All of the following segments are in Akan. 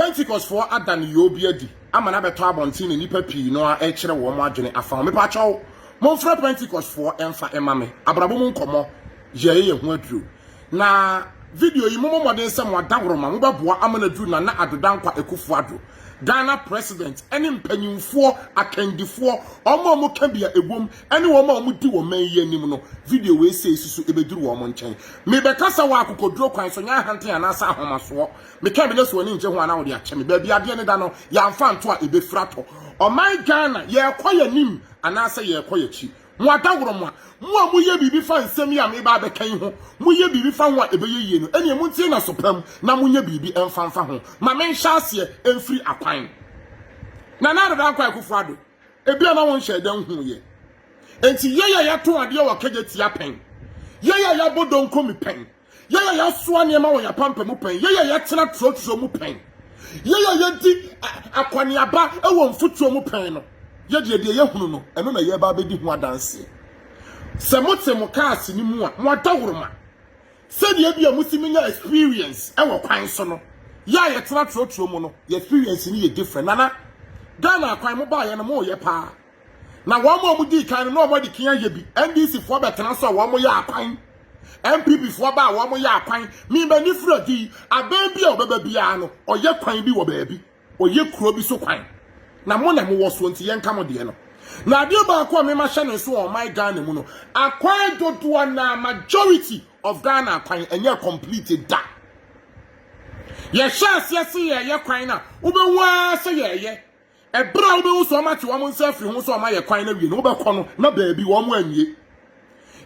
Pentecost for adan yobiadi amana beto abontin nipa pii no a ekire wo mo adwene afa me pa chawo mo fra Pentecost for emfa emame abrabo mu nkomo ye hu aduru na video yi mo modern sem wadawroma mo beboa amana duru na adodankwa ekufu ado Ghana president any mpanyimfo akandifo omo ka bia egwom any omo di wo man yi anim no video we say susu ebeduru wo mo nchen me be kasa wa akokoduro kwan so nya hanten anasa ahomaso me ka bi na so ni nje ho ana wo de ache me ba bia de ne da no ya mfa nto a ebefrato o man Ghana ye koya nim anasa ye koya chi mo adawroma mo ye bibi fa nsem ya me ba be kan ho mo ye bibi fa ho a ebeye yie no ene mu ntie na sopam na mo ye bibi emfa ho ma men hyase emfiri akwan na da akwa ekufu ado ebia na won hye dan hu ye enti ye ya to ade wa kaje tia pen ye ya bodon komi pen ye ya soa ne ma wo ya pampa mu pen ye ya tena trotro mu pen ye di akwani aba ewo mfutuo mu pen no ye de ye hunu no eno na ye ba bedi hu adanse se mo kaasi ni mu a mo adawroma se de bia musiminya experience ewo kwan so no ya ye tena trotro mu no ye experience ni ye different nana Ghana kwan mo ba ye no mo ye pa na wo mo di kan no mo di kian ye bi NDC fo betena so wo mo ya akwan MPP fo ba wo mo ya akwan mi ba ni frodi aban bi a obeba bia no oye kwan bi wo ba bi oye kuro bi so kwan na mo wo so nti ye nka mo de no na de ba ko me ma hye ne so o my Ghana mu no akwan dodo na majority of Ghana kwan enye completed da ye chance ye kwan na wo be wa se ye ebra wo be wo so ma ti wo mo nsa firi ho so ma ye kwan na wie no wo be kɔ no na baabi wo mo anye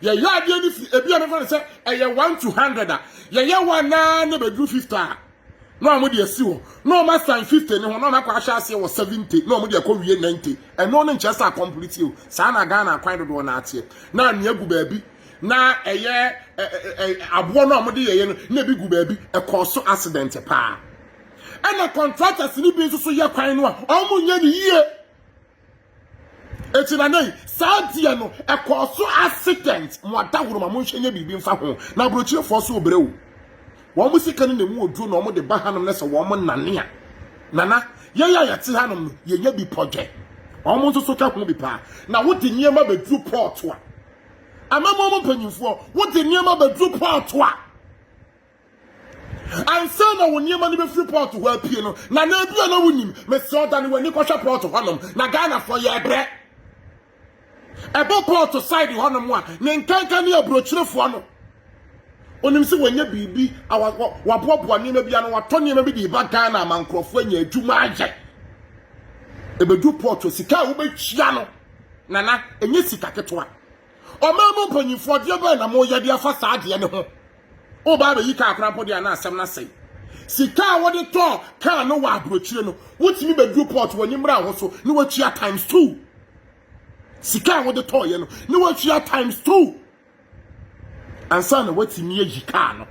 ye ya de ni ebi am fa se eye 1 to 100 a ye one na be do 50 a no mo de asi wo no ma san 50 ni ho no ma kwa hya ase wo 70 no mo de akɔ wie 90 and no nche sa complete o sa na Ghana kwan do na ate na ania gu baabi na eye abo no mo de ye no na bi gu baabi e kɔ so accident pa and the contractors ni bi so ye kwan no a omo nya ni yie eti na nei sadia no e kɔ so accident mo adawroma mo hwenya bibi mfa ho na brochire fo so obrewu wo mo sika ni mu odu na wo de ba hanom na se wo mo nane a nana ye ya te hanom no ye nya bi proje wo mo so ka ho bi pa na wo de niema be dru port a amamo mo panyimfo wo de niema be dru port a ansa na wo niema ni be free port ho apie no na bia na wonim me se oda ni wani kwhwa port hanom na Ghana for ye bre ebo port side hanom a ne nkanka ni abrochirefo no onim se wanya bibi wabobo niema bia no wato niema bi di ba Ghana amankrofo anya adwuma agye ebedu port sika wo be chia no nana enye sika ketwa omamo panyimfo de ba na mo yade afa saade ne ho o ba be yika akrampo de na asem na sei sika wo de to ka no wa abrochire no wotimi bedu port woni mra ho so ni wachia times 2 sika wo de to ye no ni wachia times 2 ansa na watimi yika no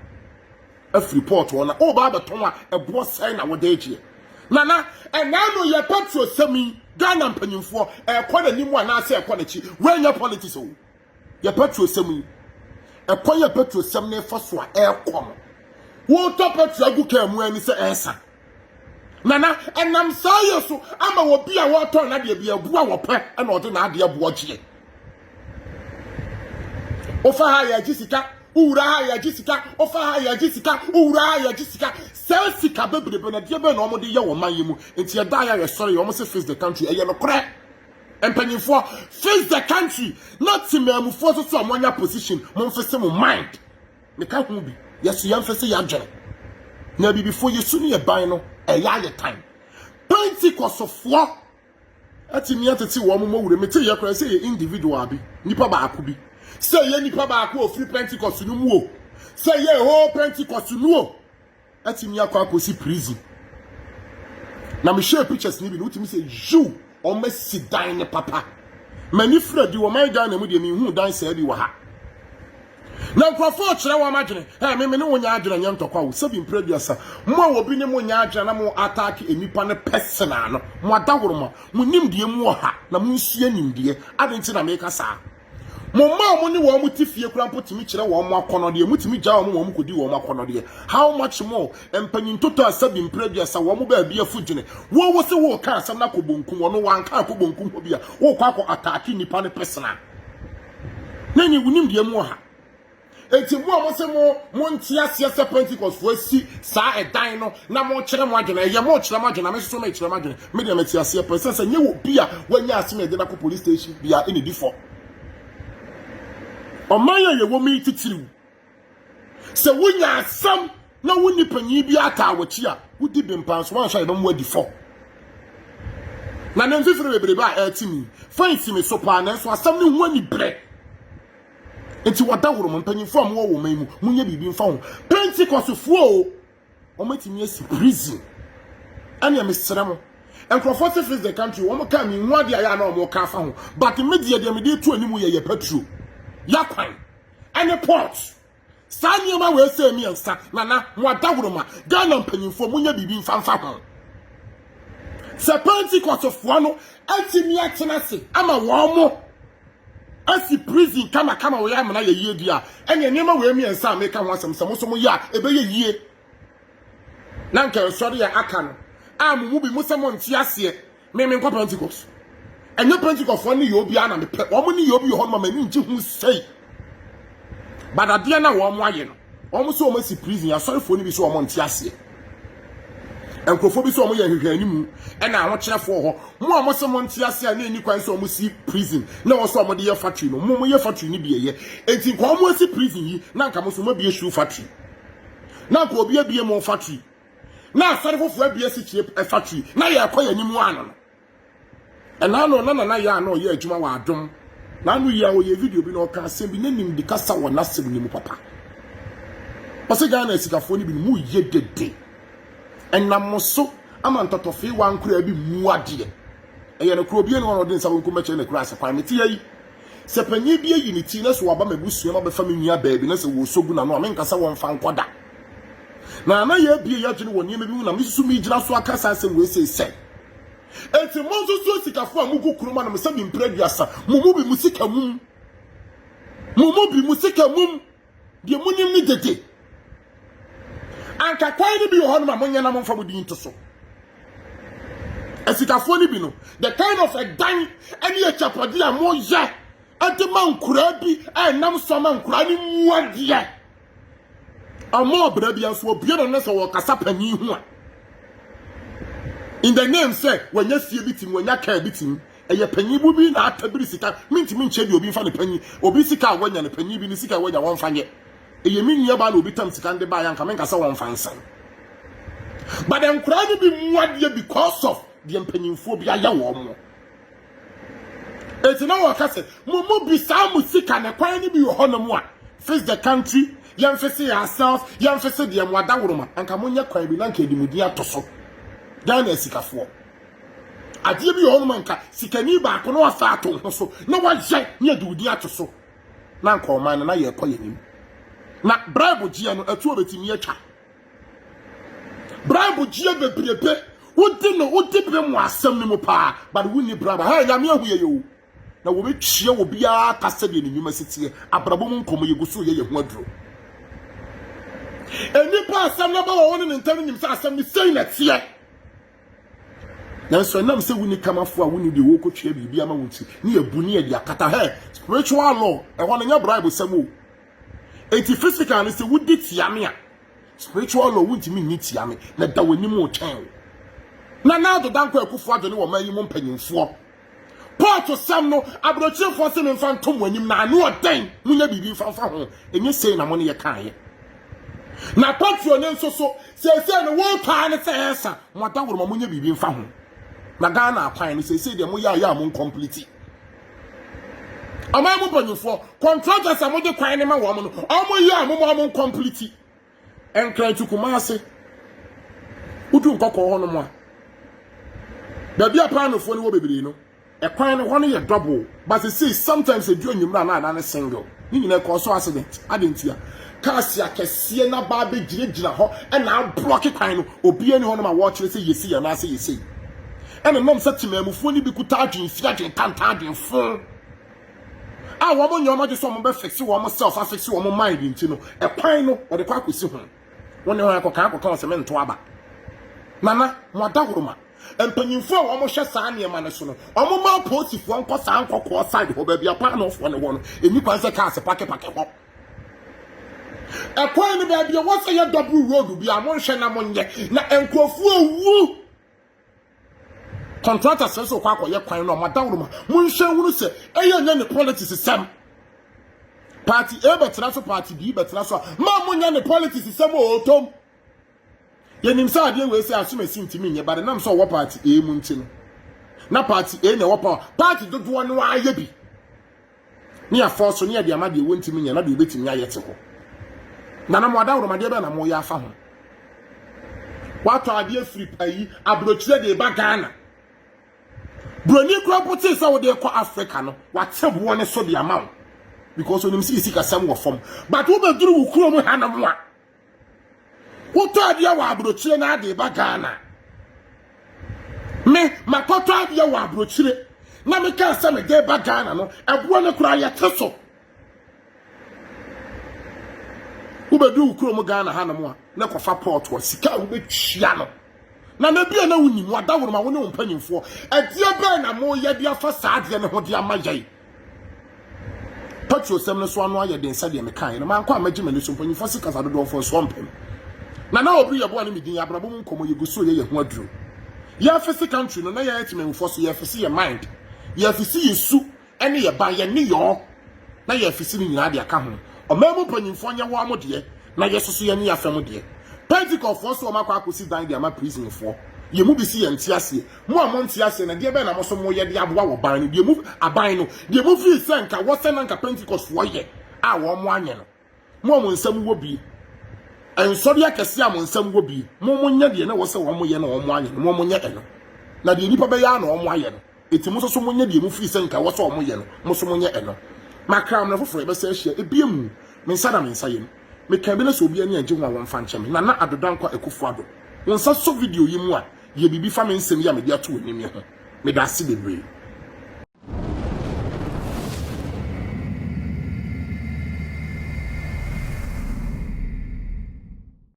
afri port wona o ba beton a ebo sei na wo de egie nana ena no ye petrol semi Ghana mpanyimfo ekɔ na nimu ana ase ekɔ na chi wenya politics o ye petrol semi ekɔ ye petrol sem na fa so a ekɔ wo to petrol agu ka mu ani se ensa nana enam saye so ama wo bia wo to na de bia bu a wo pɛ na ɔde na ade abo ɔgye ofa ha ya jisika ura ha ya jisika ofa ha ya jisika ura ha ya jisika sika bebrebe na de be na omode ye wo manyemu enti ye da ya sorry omo se face the country eye no kore empanyimfo face the country not timamufo so so amonya position mo mfese mo mind me ka hu bi yeso ya mfese ya dwere na bi before yesu ne ye ban no ya ye time Pentecost fo atimi atete wo mo wure me te ye kora se ye individual bi nipa ba ako bi say ye nipa ba ako free Pentecost no mu o say ye whole Pentecost no o atimi akwa akosi prison na me share pictures ni bi no utimi say you o me sidan ne papa mani fredi wo man Ghana mu de me hu dan say bi wo ha na nkrofo kire wo madwene me ne wonya adwene nyam tokwa wo sebi producer mo wo bi ne mo nya adwene na mo attack enipa ne personal no mo adawroma mo nimdie mu ha na mo nsie nimdie adenti na me ka sa Mama money wo muti fie kura mpotimi kire wo mo akono de mutimi gya wo mo kodi wo mo akono de how much more empanyin toto asabi mpreduasa wo mo ba bia fudwene wo se wo ka asam na kobonkum wo no wan ka kobonkum ho bia wo kwa ko attack nipa ne personal nani wunim de mu ha enti mo se mo ntia se Pentecost fo si sa edan no na mo kire mo adwene ye mo kire mo adwene me so me kire mo adwene me de metia se person se nye wo bia wanya asem de na ko police station bia ene di for Omaya ye wo mi titiriw se wonya asam na woni panyi bi ata awochi a wodi bempanso wan sha ibam wadi fo na nemfifire bebrebe a etimi fancy me so pa na so asam ne ho ani bre enti wadaworo mo panyi fo am wo man mu munye bibi mfa ho Pentecost fo o matimi asi prison anya mesere mo enkrofo se face the country wo mo ka mi hu ade aya na o mo ka fa ho but media de me de tu animu ye petrol yakwan any port sanye ma we say mi ensa nana mo adawroma Ghana mpanyimfo munya bibi mfanfa ho se Pentecost of no atimi atenase ama wo mo asi prison kama wo ya amana ye yie dia ene nyema we mi ensa America ho asem se mo so mo ya ebe ye yie na nka sori ya aka no amu bi mo se mo nti ase me nkwa Pentecost enye Pentecost fo ni yobi ana me pe wo mo ni yobi ho no ma ni nji hu sei badade na wo mo aye no wo mo so wo si prison ya sorry fo ni bi so wo mo nti ase enkrofo bi so wo mo ye hwehwe animu ena ho kyerefo ho mo mo so mo nti ase na eni kwan so wo mo si prison na wo so wo mo de ye factory no mo ye factory ni bi ye enti kwa mo si prison yi na nka mo so mo bi ye shoe factory na ko obi abie mo factory na sorry fo abie si chie factory na ye kwa ye animu ano no ena no na ya no ye adwuma wa adom na no ya wo ye video bi no ka asem bi nanim di kasa wo na asem ni mu papa pase Ghana esikafo ni bi mu ye dede enam so ama ntotofe wa nkura bi mu ade eye no kro bi no no den sa won kuma che na kura asakwa meti yi se panyi bi yi ni ti na so waba mabusu ma be fa menua baabi na se wo sogu na no amenkasa won fa nkoda na ya bi ya gene woni bi mu na misusu mi gina so aka sa asem we se enti monzo so sikafo amugu kuruma na mesabi mpreduasa mumu bi musika mum de munim ni dede anka kwai ni bi ho no ma monye na momfa bodin to so esikafo ni bi no the kind of a dan any a chapodi a mo ye ante mankura bi nam so mankura ni muade amo bra bi anso obi no so wo kasa pani hu a in the name say when you see bitim when you care bitim eye panyi bu bi na atabiri sika mintimi nche bi obi fa ne panyi obi sika wanya ne panyi bi ni sika wanya won fanye eye minua ba na obi tam sika nde ba ya nka menka sa won fansan but dem kura ni bi muade because of the panyimfo bi aya wo mo etina wo ka se mo bi sa mu sika ne kwan ni bi ho no mo a face the country yam face yourself yam face the mwada woroma anka monye kwan bi na nka edimudi atoso Ghana sikafo adie bi hono manka sikani ba ko no afa ato ho so na waje ne adudi ato so na nka o man na ye koye nim na bribe gie no atu obetimi atwa bribe gie bebrebe wodi no wodi be mu asem ni mu pa but woni bribe ha nya me ahuye yo na wo betwie wo bia kasa de ni nyuma sitie abrabo mu nkomo ye gusu ye ho aduro eni pa asem na ba wo ne ntam nim sa asem ni sei na tie na so nam se wuni kamafo a wuni de wo kotwe bibia ma wunti ni ebuni e dia kata he spiritual law e ho nya bribe samo enti physical ni se wudi tiame a spiritual law wunti mi ni tiame na da wani mu twen na do danko akufo ado ne wo mayi mu mpanyimfo Paul sam no abrochefo se me mfa ntom wanim na anu oden munya bibi mfa ho enye sei na mo ne ye kan na patron nso so se no wo pa ne se esa mo da woro mo munya bibi mfa ho na Ghana akwan ni say dem ya mo complete ama mo panyufo contractors am de kwan ni ma wo mo no omo ya mo complete enkran tukuma ase udu nkoko ho no mo a da bia panofo ni wo bebere no e kwan ni ho no ye double but say sometimes e du anyumra na na single ni nyina ko so accident adentia kasi akese na ba be gire ho e na block kwan no obi ani ho no ma wo kire say yesi ya na say yesi ene nom sa timamufuo ni bi kuta adwen fi adwen kanta adwen fo a wo mo nyoma je so mo be fix wo mo self fix wo mo mind nti no e kwan no wo de kwa akosi ho woni ho akoka akoka se me nto aba nana mo adahoroma empanyimfo a wo mo hwe saa ne ma ne so no o mo ma posifo nko saa nkoko side ho ba bia pa no fo ne wo no eni kwan se ka se pake ho e kwan ne ba bia wo se ye double road bia mo hwe na mo nye na enkofu owu contractor says so kwa ye kwan no madawruma mun hwehunu se eye nya ne politics system party A betra so party B betra so ma mun nya ne politics system o tom ye nim sa ade we se asumasi ntimi nye bare nam so wo party A mu nti no na party A na wo party dodo no aye bi ni aforso ni ade amade wo ntimi nya na de obetimi ayete ho na na madawruma de be na mo ya afa ho wato ade free payi abrochire de ba Ghana Broni crop say we dey call Africa no what one so the amount because when you see kasam wo form but we be duru wo kuro mu hanam a wo to ade wa abrochire na ade ba Ghana me makoto ade wa abrochire na me ka say me dey ba Ghana no ebo ne kura ya teso wo be duru kuro mu Ghana hanam a na kofa port wo sika wo be twia no na na bia na woni mu adaworo ma woni ompanyimfo adie be na mo ye bia fa saade ne ho de amaye patro sem no so anu aye den sade me kan na man kwa magye mani so ompanyimfo sika sade do fo so ompem na obi ye bo na medin abrabo mu nkomo ye guso ye ho aduro ye fisi country no na ye etimemfo so ye fisi ye mind ye fisi ye su ene ye ban ye ne yo na ye fisi ni nyina de aka ho o mamu panyimfo nya wo amode na ye soso ye ne ya fam de Pentecost for so makwa akosi dan de ama prison for ye mu bi si ye ntiase mo amon ntiase na de be na mo so mo ye de aboa wo ban no de mu aban no de mu fi senka wo senanka Pentecost for ye a wo mo anye no mo nsam wo bi ensori akese a mo nsam wo bi mo nya de na wo se wo mo ye na wo mo anye no mo nya no na de nipa be ya na wo mo aye no eti mo so mo nya de mu fi senka wo so wo mo ye no mo so mo nya no makram na foforo be se ahia ebiemu me nsa da me nsa ye no me kan be na so obi ani anje ho awon fa nche me na adodankwa ekufo ado won sa so video yi mu a ye bibi fa me nsem ya me dia to onim ye ho me da se bebre